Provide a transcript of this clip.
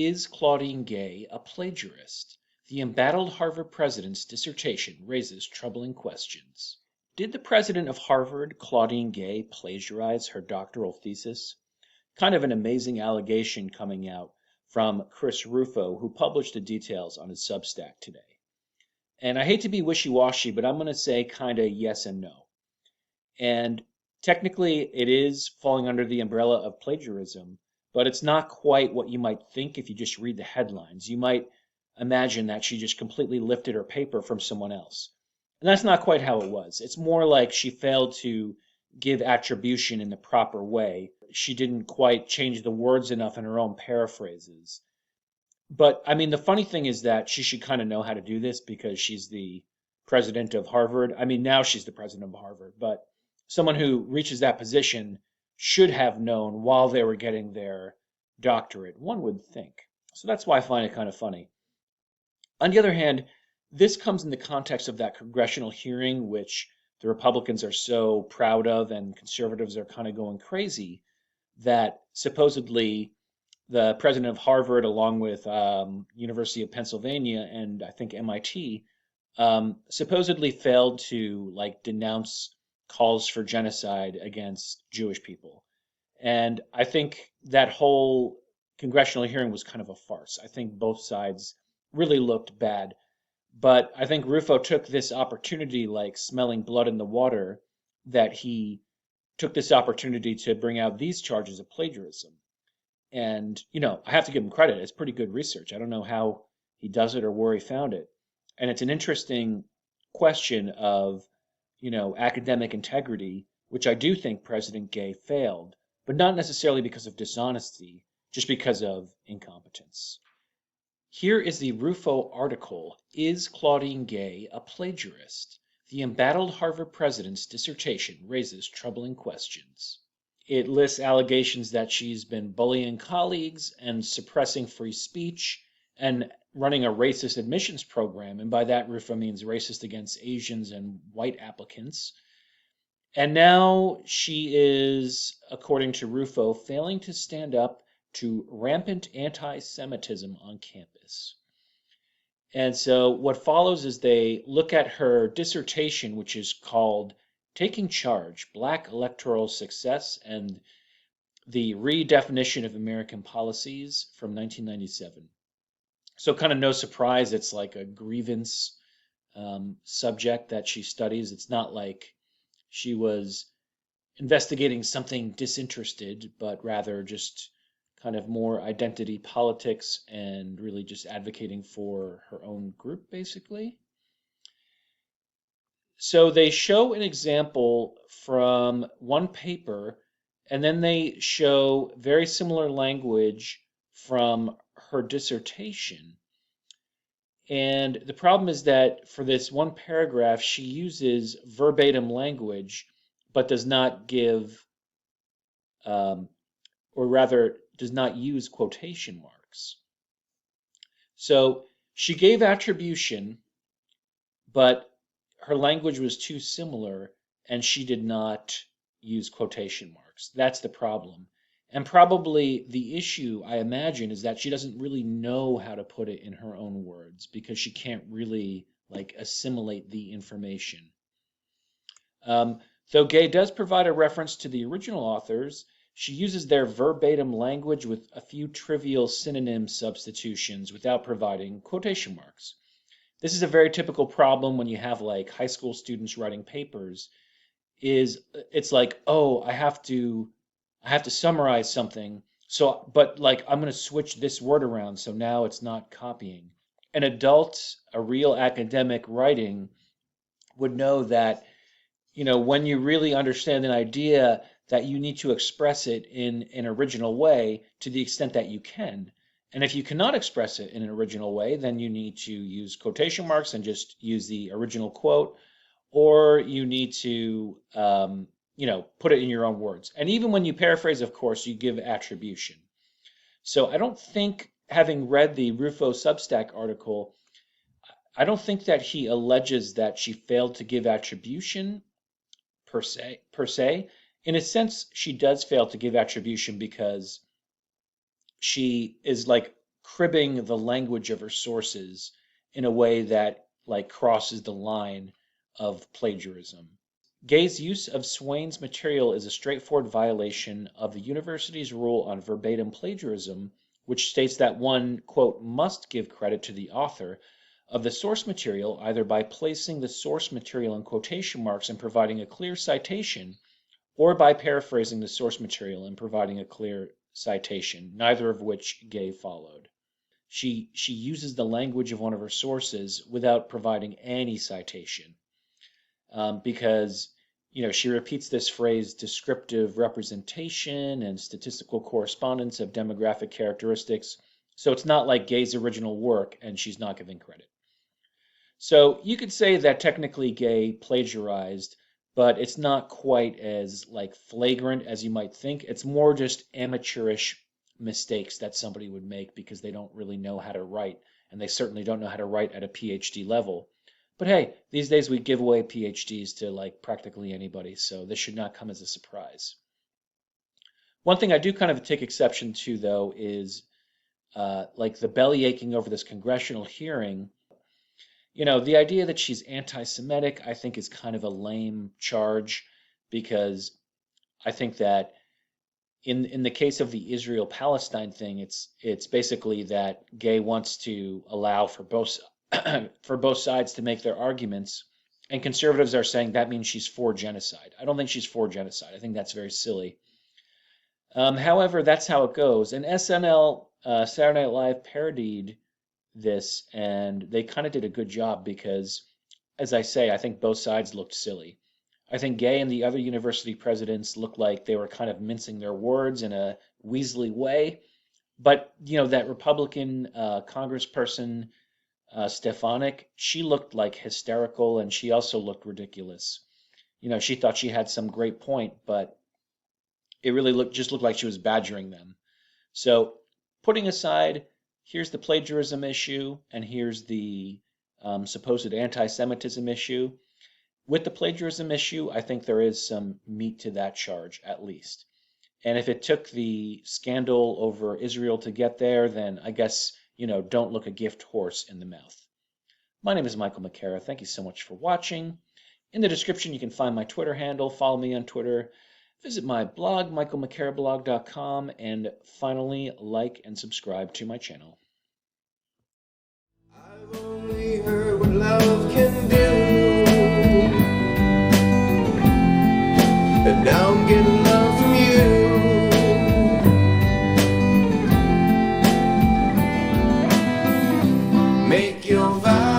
Is Claudine Gay a plagiarist? The embattled Harvard president's dissertation raises troubling questions. Did the president of Harvard, Claudine Gay, plagiarize her doctoral thesis? Kind of an amazing allegation coming out from Chris Rufo, who published the details on his Substack today. And I hate to be wishy-washy, but I'm going to say kind of yes and no. And technically, it is falling under the umbrella of plagiarism, but it's not quite what you might think if you just read the headlines. You might imagine that she just completely lifted her paper from someone else. And that's not quite how it was. It's more like she failed to give attribution in the proper way. She didn't quite change the words enough in her own paraphrases. But I mean, the funny thing is that she should kind of know how to do this because she's the president of Harvard. I mean, now she's the president of Harvard, but someone who reaches that position should have known while they were getting their doctorate, one would think. So that's why I find it kind of funny. On the other hand, this comes in the context of that congressional hearing, which the Republicans are so proud of and conservatives are kind of going crazy, that supposedly the president of Harvard, along with University of Pennsylvania and I think MIT, supposedly failed to like denounce calls for genocide against Jewish people. And I think that whole congressional hearing was kind of a farce. I think both sides really looked bad. But I think Rufo took this opportunity, like smelling blood in the water, that he took this opportunity to bring out these charges of plagiarism. And, I have to give him credit. It's pretty good research. I don't know how he does it or where he found it. And it's an interesting question of, academic integrity, which I do think President Gay failed, but not necessarily because of dishonesty, just because of incompetence. Here is the Rufo article, Is Claudine Gay a Plagiarist? The embattled Harvard president's dissertation raises troubling questions. It lists allegations that she's been bullying colleagues and suppressing free speech and running a racist admissions program. And by that, Rufo means racist against Asians and white applicants. And now she is, according to Rufo, failing to stand up to rampant anti-Semitism on campus. And so what follows is they look at her dissertation, which is called Taking Charge, Black Electoral Success and the Redefinition of American Policies from 1997. So kind of no surprise, it's like a grievance subject that she studies. It's not like she was investigating something disinterested, but rather just kind of more identity politics and really just advocating for her own group, basically. So they show an example from one paper, and then they show very similar language from her dissertation. And the problem is that for this one paragraph, she uses verbatim language, but does not give, or rather, does not use quotation marks. So she gave attribution, but her language was too similar, and she did not use quotation marks. That's the problem. And probably the issue, I imagine, is that she doesn't really know how to put it in her own words because she can't really like assimilate the information. Though Gay does provide a reference to the original authors, she uses their verbatim language with a few trivial synonym substitutions without providing quotation marks. This is a very typical problem when you have like high school students writing papers. It's like, oh, I have to summarize something. So, but like I'm going to switch this word around, so now it's not copying. An adult, a real academic writing would know that, when you really understand an idea, that you need to express it in an original way to the extent that you can. And if you cannot express it in an original way, then you need to use quotation marks and just use the original quote, or you need to, put it in your own words. And even when you paraphrase, of course, you give attribution. So I don't think, having read the Rufo Substack article, I don't think that he alleges that she failed to give attribution per se. In a sense, she does fail to give attribution because she is like cribbing the language of her sources in a way that like crosses the line of plagiarism. Gay's use of Swain's material is a straightforward violation of the university's rule on verbatim plagiarism, which states that one, quote, must give credit to the author of the source material either by placing the source material in quotation marks and providing a clear citation, or by paraphrasing the source material and providing a clear citation, neither of which Gay followed. She uses the language of one of her sources without providing any citation. Because she repeats this phrase, descriptive representation and statistical correspondence of demographic characteristics. So it's not like Gay's original work, and she's not giving credit. So you could say that technically Gay plagiarized, but it's not quite as like flagrant as you might think. It's more just amateurish mistakes that somebody would make because they don't really know how to write, and they certainly don't know how to write at a PhD level. But hey, these days we give away PhDs to like practically anybody, so this should not come as a surprise. One thing I do kind of take exception to, though, is like the belly aching over this congressional hearing. The idea that she's anti-Semitic, I think, is kind of a lame charge, because I think that in the case of the Israel-Palestine thing, it's basically that Gay wants to allow for both sides to make their arguments, and conservatives are saying that means she's for genocide. I don't think she's for genocide. I think that's very silly. However, that's how it goes. And SNL, Saturday Night Live, parodied this, and they kind of did a good job because, as I say, I think both sides looked silly. I think Gay and the other university presidents looked like they were kind of mincing their words in a weaselly way. But, that Republican congressperson, Stefanik, she looked like hysterical, and she also looked ridiculous. She thought she had some great point, but it really looked like she was badgering them. So putting aside, here's the plagiarism issue, and here's the supposed anti-Semitism issue. With the plagiarism issue, I think there is some meat to that charge, at least. And if it took the scandal over Israel to get there, then I guess, don't look a gift horse in the mouth. My name is Michael McCara. Thank you so much for watching. In the description, you can find my Twitter handle. Follow me on Twitter. Visit my blog, michaelmccarablog.com, and finally, like and subscribe to my channel. I've only heard what love can do, and now I'm getting love from you. Make your vow.